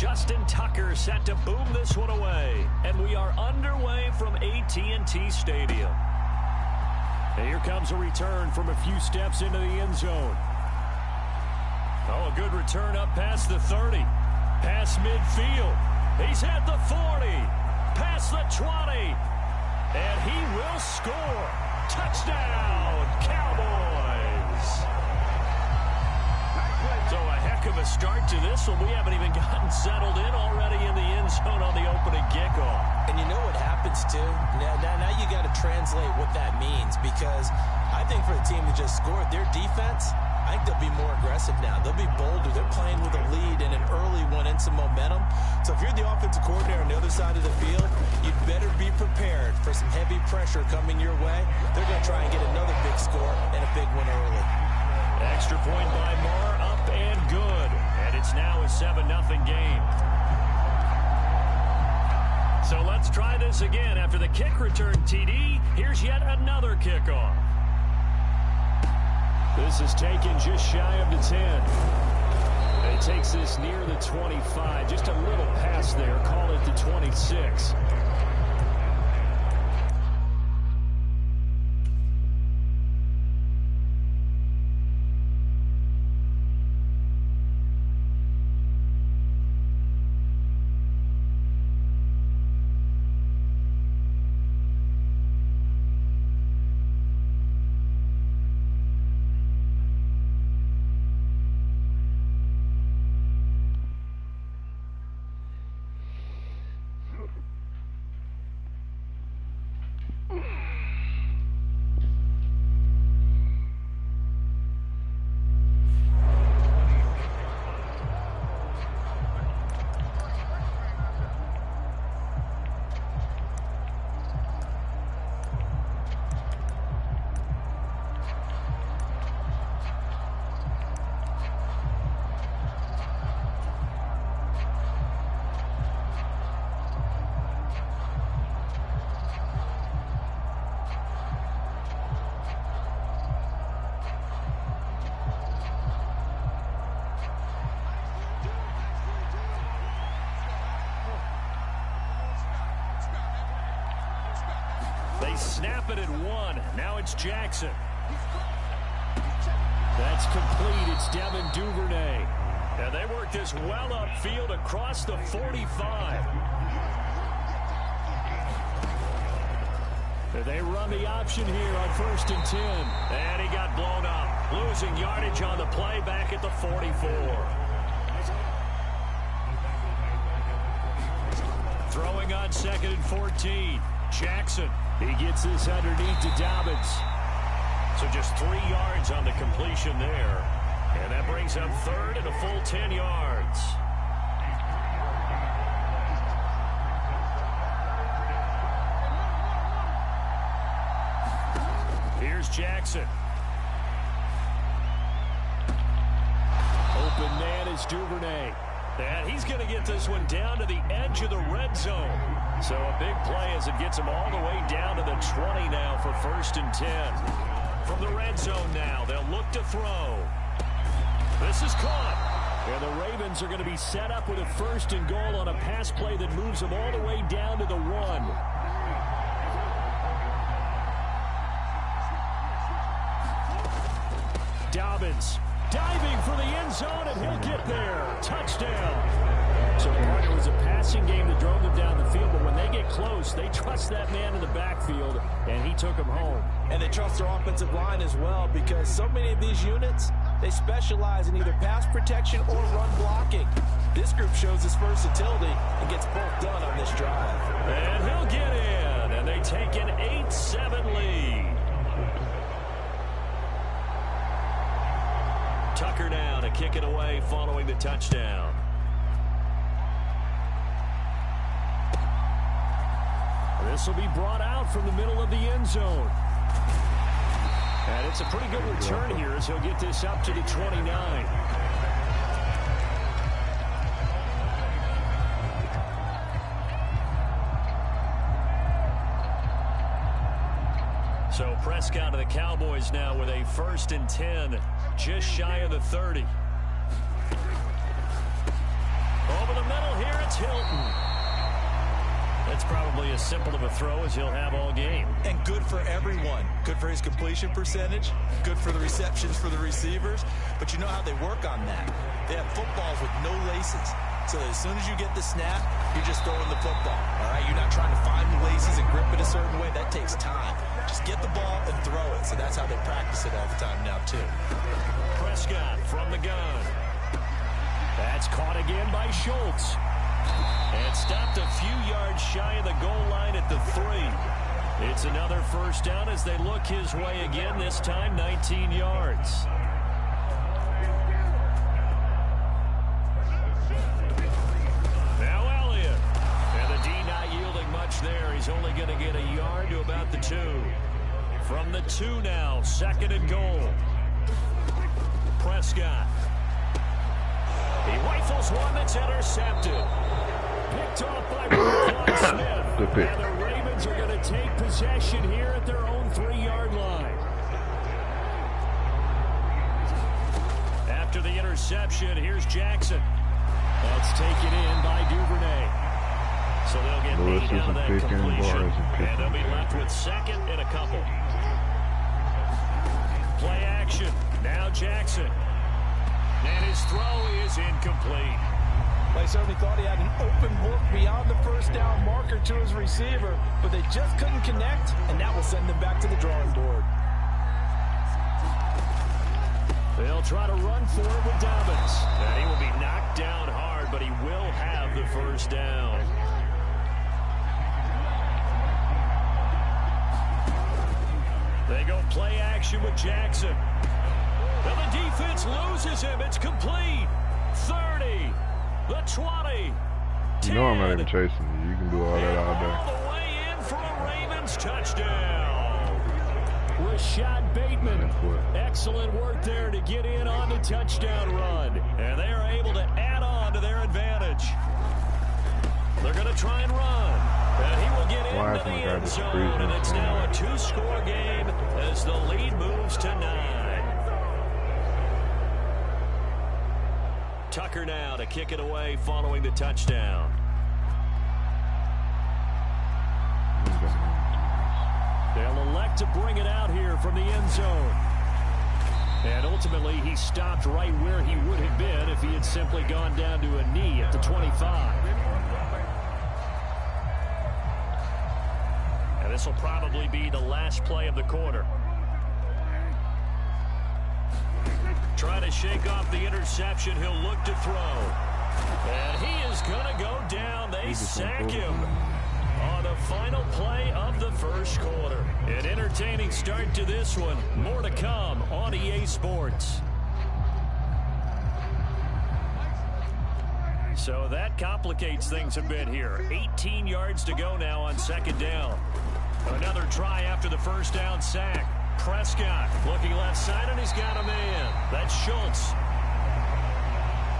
Justin Tucker set to boom this one away. And we are underway from AT&T Stadium. And here comes a return from a few steps into the end zone. Oh, a good return up past the 30. Past midfield. He's at the 40. Past the 20. And he will score. Touchdown, Cowboys. So a heck of a start to this one. We haven't even gotten settled in already in the end zone on the opening kickoff. And you know what happens, too? Now you got to translate what that means, because I think for the team that just scored, their defense, I think they'll be more aggressive now. They'll be bolder. They're playing with a lead and an early one and some momentum. So if you're the offensive coordinator on the other side of the field, you'd better be prepared for some heavy pressure coming your way. They're going to try and get another big score and a big one early. Extra point by Marr, up and good. And it's now a 7-0 game. So let's try this again. After the kick return TD, here's yet another kickoff. This is taken just shy of the 10. And it takes this near the 25. Just a little pass there. Call it the 26. They snap it at 1. Now it's Jackson. That's complete. It's Devin Duvernay. And they work this well upfield across the 45. They run the option here on 1st and 10. And he got blown up. Losing yardage on the play back at the 44. Throwing on 2nd and 14. Jackson. He gets this underneath to Dobbins. So just 3 yards on the completion there. And that brings up 3rd and a full 10 yards. Here's Jackson. Open man is Duvernay. And he's going to get this one down to the edge of the red zone. So a big play as it gets him all the way down to the 20 now for 1st and 10. From the red zone now, they'll look to throw. This is caught. And the Ravens are going to be set up with a 1st and goal on a pass play that moves them all the way down to the 1. Dobbins diving for the end zone, and he'll get there. Touchdown. So part it was a passing game that drove them down the field, but when they get close, they trust that man in the backfield, and he took him home. And they trust their offensive line as well, because so many of these units, they specialize in either pass protection or run blocking. This group shows its versatility and gets both done on this drive. And he'll get in, and they take an 8-7 lead. Tucker now to kick it away following the touchdown. This will be brought out from the middle of the end zone. And it's a pretty good return here as he'll get this up to the 29. So Prescott of the Cowboys now with a 1st and 10, just shy of the 30. Over the middle It's Hilton. That's probably as simple of a throw as he'll have all game. And good for everyone. Good for his completion percentage. Good for the receptions for the receivers. But you know how they work on that. They have footballs with no laces. So as soon as you get the snap, you're just throwing the football. All right, you're not trying to find the laces and grip it a certain way. That takes time. Just get the ball and throw it. So that's how they practice it all the time now, too. Prescott from the gun. That's caught again by Schultz. And stopped a few yards shy of the goal line at the 3. It's another first down as they look his way again, this time 19 yards. Now Elliott. And the D not yielding much there. He's only going to get a yard to about the 2. From the 2 now, 2nd and goal. Prescott. He rifles one that's intercepted. Picked off by Roquan Smith. Good pick. And the Ravens are going to take possession here at their own 3-yard line. After the interception, here's Jackson. That's taken in by Duvernay. So they'll get 8 out of that completion. And they'll be left with 2nd and a couple. Play action. Now Jackson. And his throw is incomplete. They certainly thought he had an open look beyond the first down marker to his receiver, but they just couldn't connect, and that will send them back to the drawing board. They'll try to run for it with Dobbins. And he will be knocked down hard, but he will have the first down. They go play action with Jackson. And the defense loses him. It's complete. 30. The 20. 10. You know I'm not even chasing you. You can do all that all day. All the way in for a Ravens touchdown. Rashad Bateman. Excellent work there to get in on the touchdown run. And they are able to add on to their advantage. They're going to try and run. And he will get into the end zone. And it's now a 2-score game as the lead moves to 9. Tucker now to kick it away following the touchdown. They'll elect to bring it out here from the end zone. And ultimately, he stopped right where he would have been if he had simply gone down to a knee at the 25. And this will probably be the last play of the quarter. Trying to shake off the interception. He'll look to throw. And he is going to go down. They sack him on the final play of the first quarter. An entertaining start to this one. More to come on EA Sports. So that complicates things a bit here. 18 yards to go now on 2nd down. Another try after the first down sack. Prescott looking left side, and he's got a man. That's Schultz.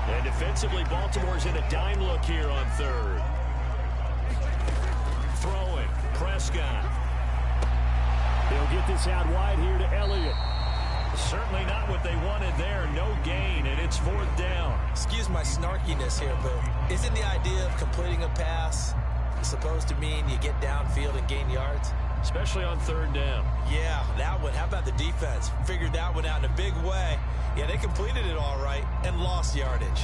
And defensively, Baltimore's in a dime look here on 3rd. Throwing. Prescott. They'll get this out wide here to Elliott. Certainly not what they wanted there. No gain, and it's 4th down. Excuse my snarkiness here, but isn't the idea of completing a pass supposed to mean you get downfield and gain yards? Especially on 3rd down. Yeah, that one. How about the defense? Figured that one out in a big way. Yeah, they completed it all right and lost yardage.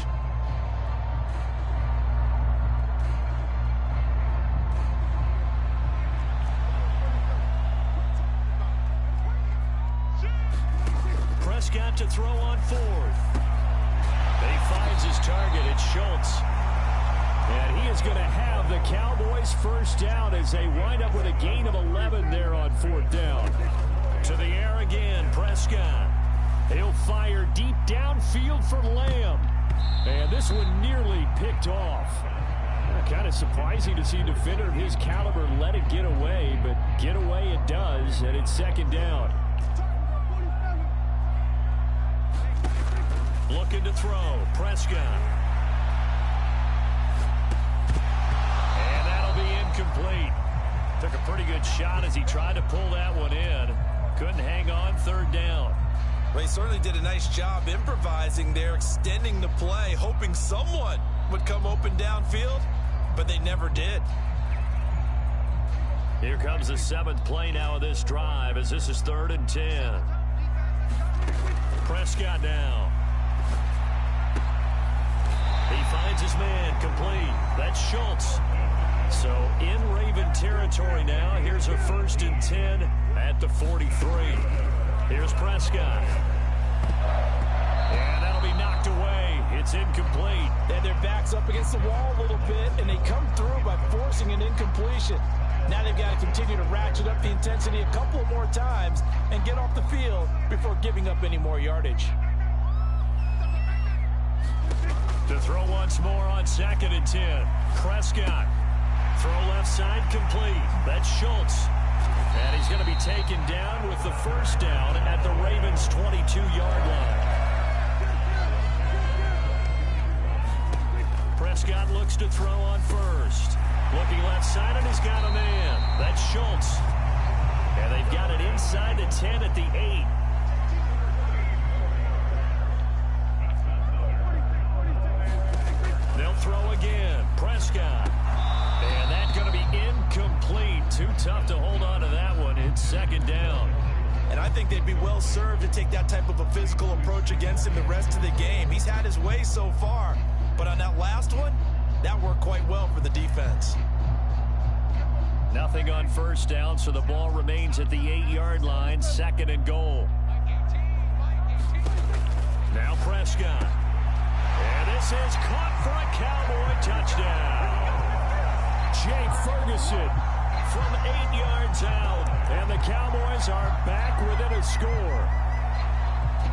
Prescott to throw on 4th. He finds his target. It's Schultz. And he is going to have the Cowboys first down as they wind up with a gain of 11 there on 4th down. To the air again, Prescott. He'll fire deep downfield for Lamb. And this one nearly picked off. Kind of surprising to see a defender of his caliber let it get away, but get away it does, and it's 2nd down. Looking to throw, Prescott. And that'll be incomplete. Took a pretty good shot as he tried to pull that one in. Couldn't hang on, 3rd down. Well, he certainly did a nice job improvising there, extending the play, hoping someone would come open downfield. but they never did. Here comes the 7th play now of this drive as this is 3rd and 10. Prescott now. He finds his man complete. That's Schultz. So in Raven territory now. Here's a 1st and 10 at the 43. Here's Prescott. And that'll be knocked away. It's incomplete. And their back's up against the wall a little bit, and they come through by forcing an incompletion. Now they've got to continue to ratchet up the intensity a couple more times and get off the field before giving up any more yardage. To throw once more on 2nd and 10. Prescott. Throw left side complete. That's Schultz. And he's going to be taken down with the 1st down at the Ravens' 22-yard line. Prescott looks to throw on 1st. Looking left side, and he's got a man. That's Schultz. And they've got it inside the 10 at the 8. They'll throw again. Prescott. And that's going to be incomplete. Too tough to hold on to that one. It's 2nd down. And I think they'd be well served to take that type of a physical approach against him the rest of the game. He's had his way so far. But on that last one, that worked quite well for the defense. Nothing on 1st down, so the ball remains at the 8-yard line. 2nd and goal. Now Prescott. And this is caught for a Cowboy touchdown. Jake Ferguson from 8 yards out. And the Cowboys are back within a score.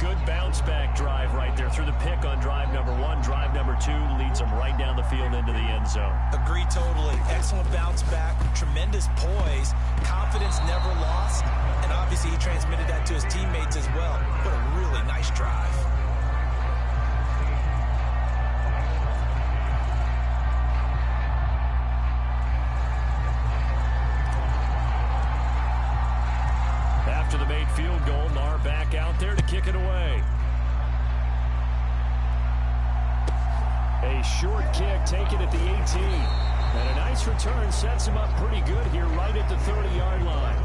Good bounce-back drive right there through the pick on drive number 1. Drive number 2 leads them right down the field into the end zone. Agree totally. Excellent bounce back. Tremendous poise. Confidence never lost. And obviously he transmitted that to his teammates as well. What a really nice drive. After the made field goal, Marr back out there to kick it away. A short kick taken at the 18. And a nice return sets him up pretty good here right at the 30-yard line.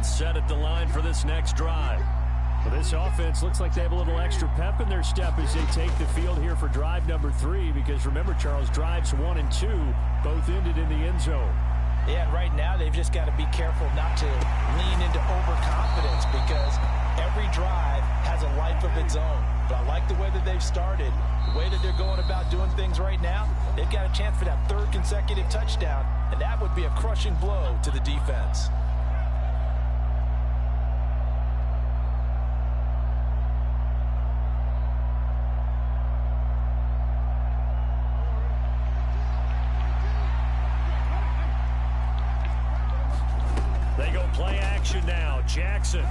Set at the line for this next drive. Well, this offense looks like they have a little extra pep in their step as they take the field here for drive number 3, because remember, Charles, drives 1 and 2 both ended in the end zone. Yeah, and right now they've just got to be careful not to lean into overconfidence, because every drive has a life of its own. But I like the way that they've started, the way that they're going about doing things right now. They've got a chance for that 3rd consecutive touchdown, and that would be a crushing blow to the defense. Play action now. Jackson.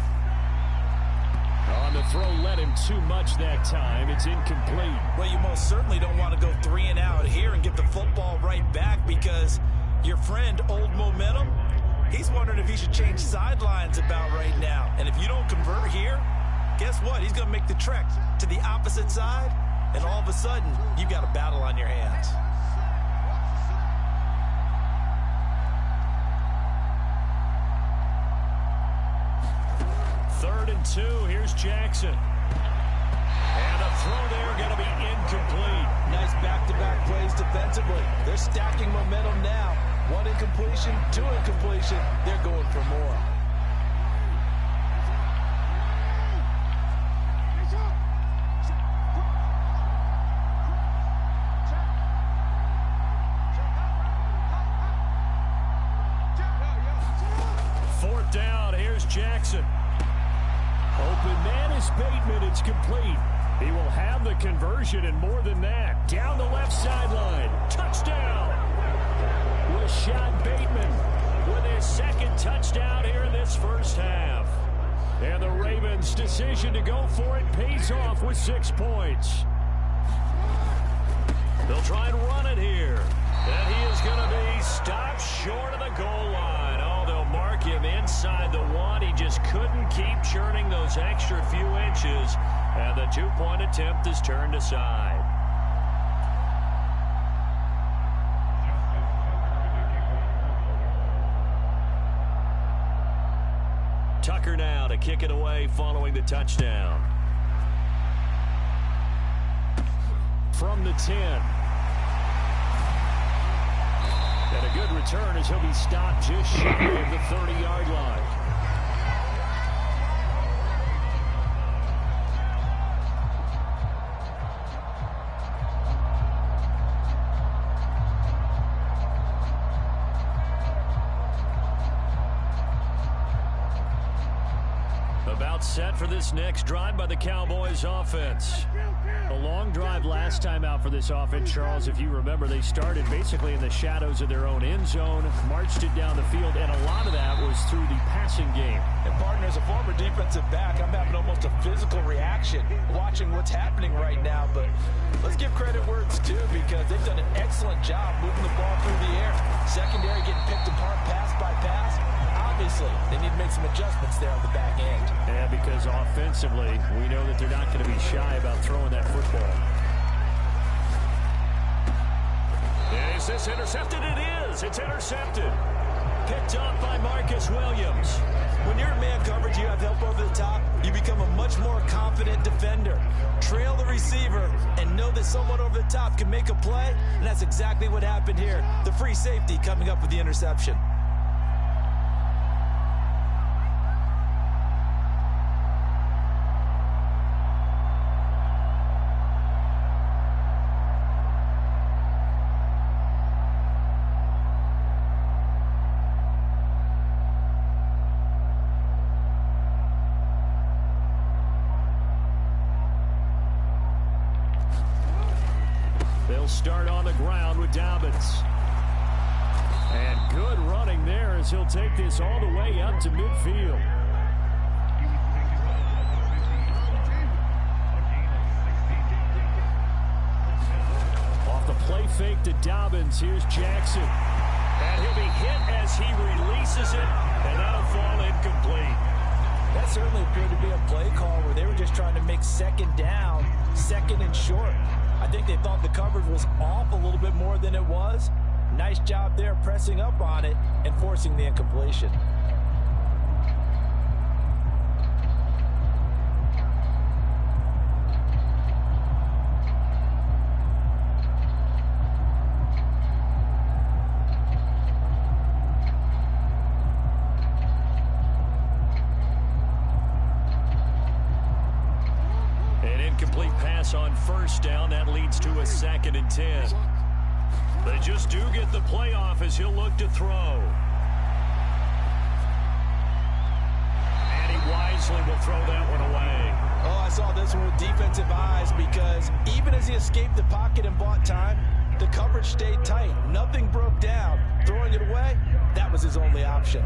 On the throw, led him too much that time. It's incomplete. Well, you most certainly don't want to go 3 and out here and get the football right back, because your friend, Old Momentum, he's wondering if he should change sidelines about right now. And if you don't convert here, guess what? He's going to make the trek to the opposite side, and all of a sudden, you've got a battle on your hands. Third and 2. Here's Jackson. And a throw there going to be incomplete. Nice back-to-back plays defensively. They're stacking momentum now. 1 incompletion, 2 incompletion. They're going for more. Fourth down. Here's Jackson. Open man is Bateman. It's complete. He will have the conversion and more than that. Down the left sideline. Touchdown. Rashad Bateman with his 2nd touchdown here in this first half. And the Ravens' decision to go for it pays off with 6 points. They'll try and run it here. And he is going to be stopped short of the goal line. Oh, they'll mark him inside the one. He just couldn't keep churning those extra few inches. And the two-point attempt is turned aside. Tucker now to kick it away following the touchdown. From the 10. And a good return as he'll be stopped just shy of the 30-yard line. About set for this next drive by the Cowboys offense. A long drive last time out for this offense, Charles. If you remember, they started basically in the shadows of their own end zone, marched it down the field, and a lot of that was through the passing game. And partner, as a former defensive back, I'm having almost a physical reaction watching what's happening right now. But let's give credit where it's due, because they've done an excellent job moving the ball through the air. Secondary getting picked apart pass by pass. Obviously, they need to make some adjustments there on the back end. Yeah, because offensively, we know that they're not going to be shy about throwing that football. Is this intercepted? It is. It's intercepted. Picked up by Marcus Williams. When you're in man coverage, you have help over the top, you become a much more confident defender. Trail the receiver and know that someone over the top can make a play, and that's exactly what happened here. The free safety coming up with the interception. They'll start on the ground with Dobbins. And good running there as he'll take this all the way up to midfield. Off the play fake to Dobbins. Here's Jackson. And he'll be hit as he releases it. And that'll fall incomplete. That certainly appeared to be a play call where they were just trying to make second down, second and short. I think they thought the coverage was off a little bit more than it was. Nice job there pressing up on it and forcing the incompletion. Incomplete pass on first down. That leads to a 2nd and 10. They just do get the playoff as he'll look to throw. And he wisely will throw that one away. Oh, I saw this one with defensive eyes, because even as he escaped the pocket and bought time, the coverage stayed tight. Nothing broke down. Throwing it away, that was his only option.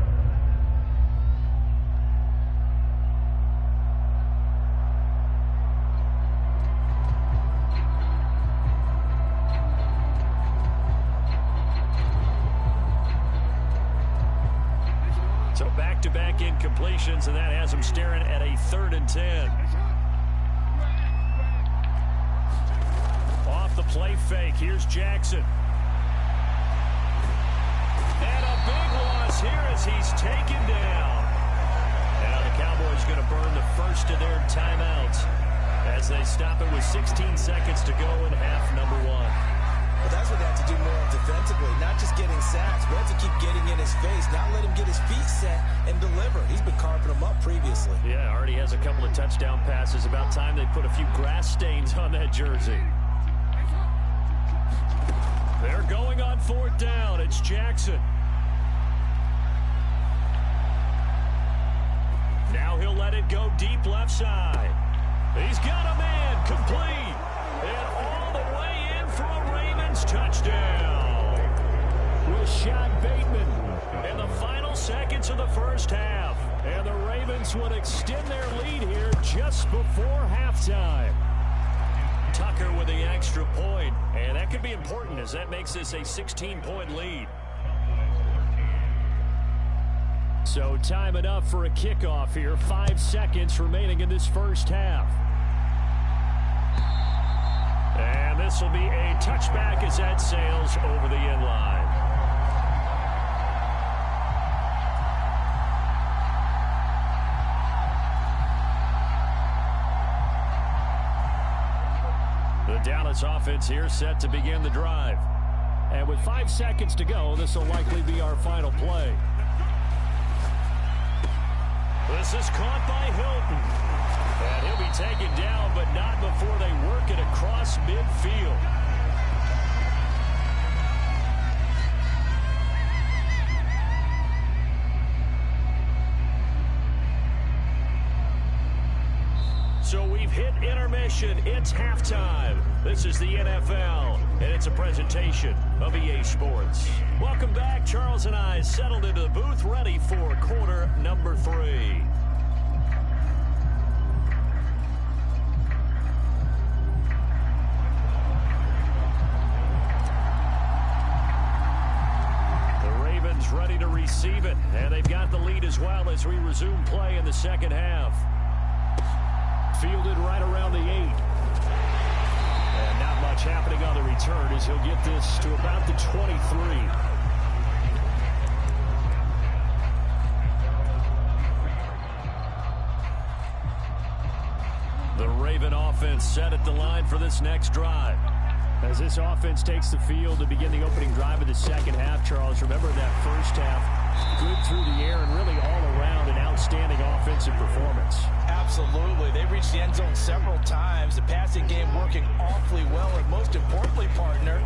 So back-to-back incompletions, and that has him staring at a 3rd and 10. Off the play fake, here's Jackson. And a big loss here as he's taken down. Now the Cowboys going to burn the first of their timeouts as they stop it with 16 seconds to go in half number 1. Well, that's what they have to do more of defensively, not just getting sacks, but have to keep getting in his face, not let him get his feet set and deliver. He's been carving them up previously. Yeah, already has a couple of touchdown passes. About time they put a few grass stains on that jersey. They're going on 4th down. It's Jackson. Now he'll let it go deep left side. He's got a man complete. And all the way in for a Ravens touchdown. Rashad Bateman in the final seconds of the first half. And the Ravens would extend their lead here just before halftime. Tucker with the extra point, and that could be important as that makes this a 16-point lead. So time enough for a kickoff here. 5 seconds remaining in this first half. And this will be a touchback as that sails over the end line. The Dallas offense here set to begin the drive. And with 5 seconds to go, this will likely be our final play. This is caught by Hilton. And he'll be taken down, but not before they work it across midfield. So we've hit intermission. It's halftime. This is the NFL, and it's a presentation of EA Sports. Welcome back. Charles and I settled into the booth, ready for quarter number 3. Ready to receive it, and they've got the lead as well as we resume play in the second half. Fielded right around the 8. And not much happening on the return as he'll get this to about the 23. The Raven offense set at the line for this next drive. As this offense takes the field to begin the opening drive of the second half, Charles, remember that first half, good through the air and really all around an outstanding offensive performance. Absolutely. They reached the end zone several times. The passing game working awfully well, and most importantly, partner.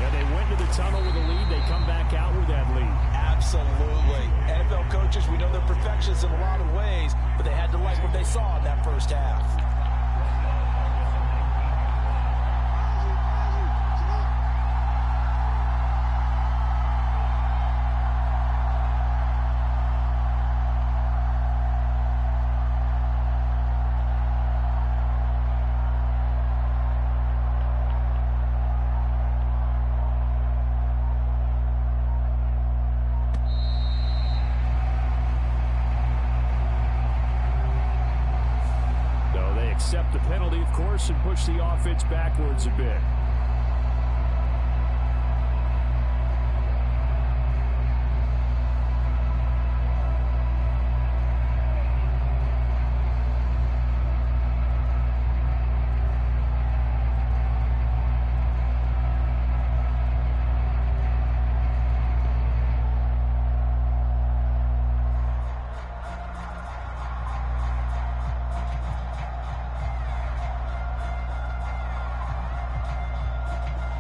And they went to the tunnel with a lead. They come back out with that lead. Absolutely. NFL coaches, we know they're perfectionists in a lot of ways, but they had to like what they saw in that first half. Accept the penalty, of course, and push the offense backwards a bit.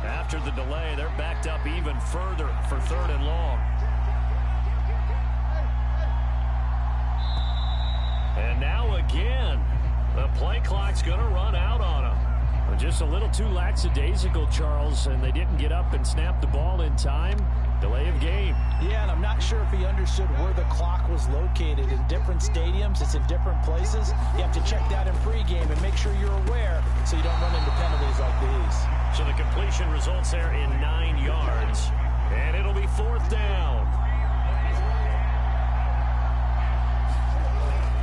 After the delay, they're backed up even further for 3rd and long. And now again, the play clock's going to run out on them. Just a little too lackadaisical, Charles, and they didn't get up and snap the ball in time. Delay of game. Yeah, and I'm not sure if he understood where the clock was located. In different stadiums, it's in different places. You have to check that in pregame and make sure you're aware so you don't run into penalties like these. So the completion results there in 9 yards, and it'll be 4th down.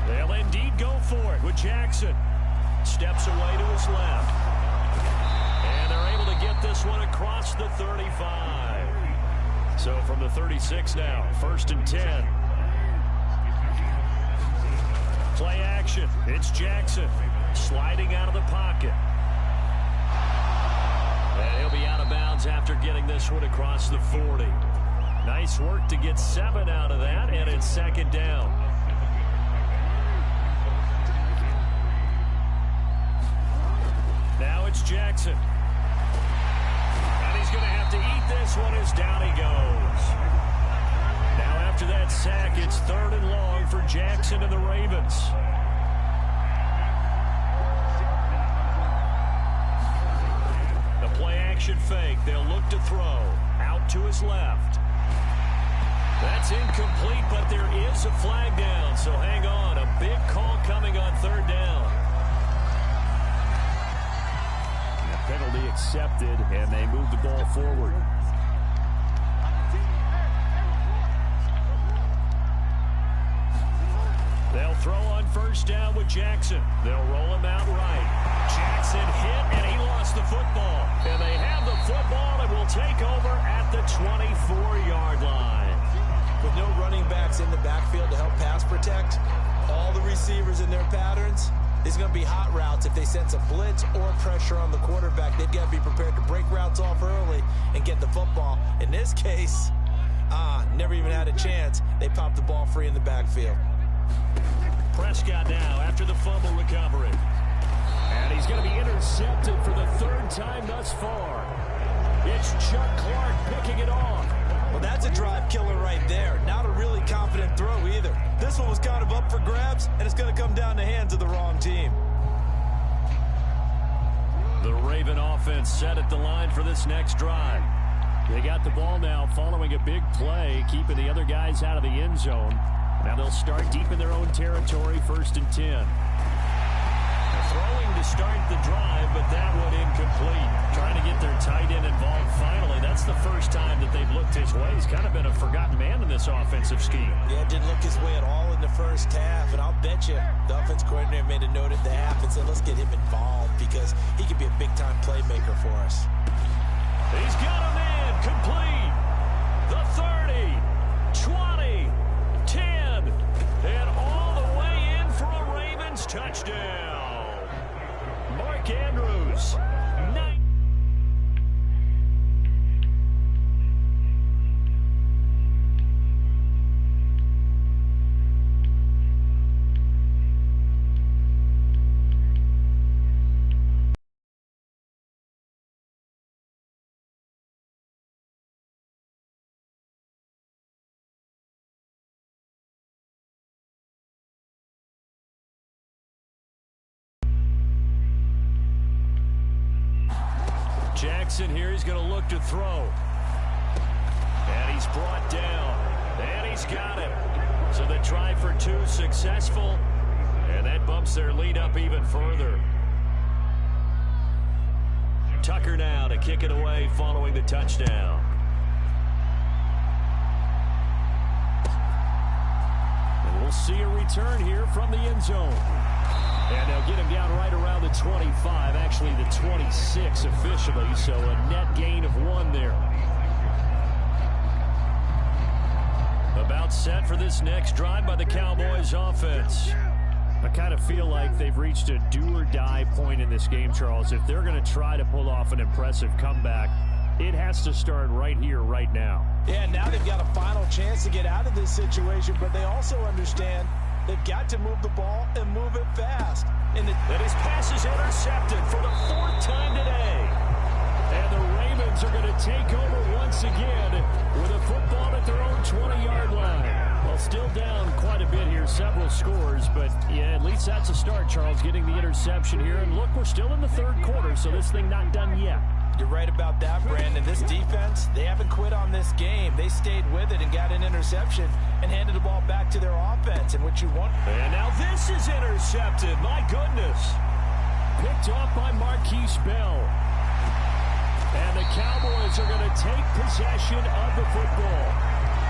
They'll indeed go for it with Jackson. Steps away to his left. And they're able to get this one across the 35. So from the 36 now, 1st and 10. Play action. It's Jackson sliding out of the pocket. And he'll be out of bounds after getting this one across the 40. Nice work to get 7 out of that, and it's 2nd down. Now it's Jackson. And he's going to have to eat this one as down he goes. Now after that sack, it's 3rd and long for Jackson and the Ravens. The play action fake. They'll look to throw. Out to his left. That's incomplete, but there is a flag down, so hang on. A big call coming on 3rd down. penalty accepted, and they move the ball forward. They'll throw on first down with Jackson. They'll roll him out right. Jackson hit, and he lost the football. And they have the football and will take over at the 24-yard line. With no running backs in the backfield to help pass protect, all the receivers in their patterns, there's going to be hot routes. If they sense a blitz or pressure on the quarterback, they've got to be prepared to break routes off early and get the football. In this case, never even had a chance. They popped the ball free in the backfield. Prescott now after the fumble recovery. And he's going to be intercepted for the third time thus far. It's Chuck Clark picking it off. Well, that's a drive killer right there. Not a really confident throw either. This one was kind of up for grabs, and it's going to come down the hands of the wrong team. The Raven offense set at the line for this next drive. They got the ball now following a big play, keeping the other guys out of the end zone. Now they'll start deep in their own territory, 1st and 10. Throwing to start the drive, but that one incomplete. Trying to get their tight end involved finally. That's the first time that they've looked his way. He's kind of been a forgotten man in this offensive scheme. Yeah, didn't look his way at all in the first half. And I'll bet you the offense coordinator made a note at the half and said, let's get him involved because he could be a big-time playmaker for us. He's got him in. Complete. The 30, 20, 10, and all the way in for a Ravens touchdown. Mark Andrews, 9. Jackson here, he's going to look to throw. And he's brought down. And he's got it. So the try for 2 successful. And that bumps their lead up even further. Tucker now to kick it away following the touchdown. And we'll see a return here from the end zone. And they'll get him down right around the 25, actually the 26 officially, so a net gain of 1 there. About set for this next drive by the Cowboys offense. I kind of feel like they've reached a do-or-die point in this game, Charles. If they're going to try to pull off an impressive comeback, it has to start right here, right now. Yeah, now they've got a final chance to get out of this situation, but they also understand they've got to move the ball and move it fast. And his pass is intercepted for the 4th time today. And the Ravens are going to take over once again with a football at their own 20-yard line. Well, still down quite a bit here, several scores, but yeah, at least that's a start, Charles, getting the interception here. And look, we're still in the 3rd quarter, so this thing not done yet. You're right about that, Brandon. This defense, they haven't quit on this game. They stayed with it and got an interception and handed the ball back to their offense, and what you want. And now this is intercepted. My goodness. Picked off by Marquise Bell. And the Cowboys are going to take possession of the football.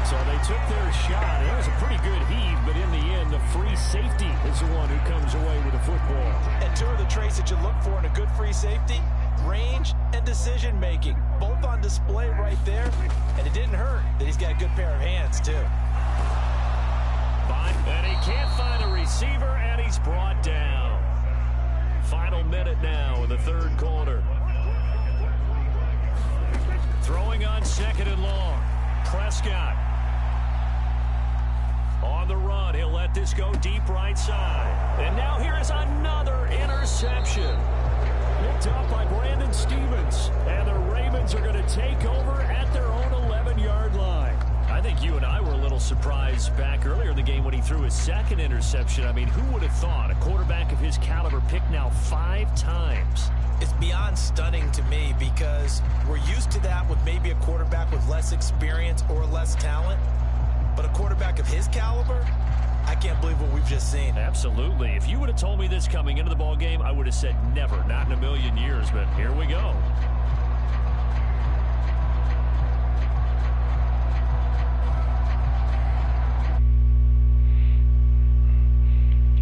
So they took their shot. It was a pretty good heave, but in the end, the free safety is the one who comes away with the football. And 2 of the traits that you look for in a good free safety, range and decision-making, both on display right there. And it didn't hurt that he's got a good pair of hands, too. And he can't find a receiver, and he's brought down. Final minute now in the 3rd quarter. Throwing on 2nd and long. Prescott. On the run, he'll let this go deep right side. And now here is another interception. Picked up by Brandon Stevens. And the Ravens are going to take over at their own 11-yard line. I think you and I were a little surprised back earlier in the game when he threw his 2nd interception. I mean, who would have thought a quarterback of his caliber picked now 5 times? It's beyond stunning to me because we're used to that with maybe a quarterback with less experience or less talent. But a quarterback of his caliber, I can't believe what we've just seen. Absolutely. If you would have told me this coming into the ball game, I would have said never, not in a million years, but here we go.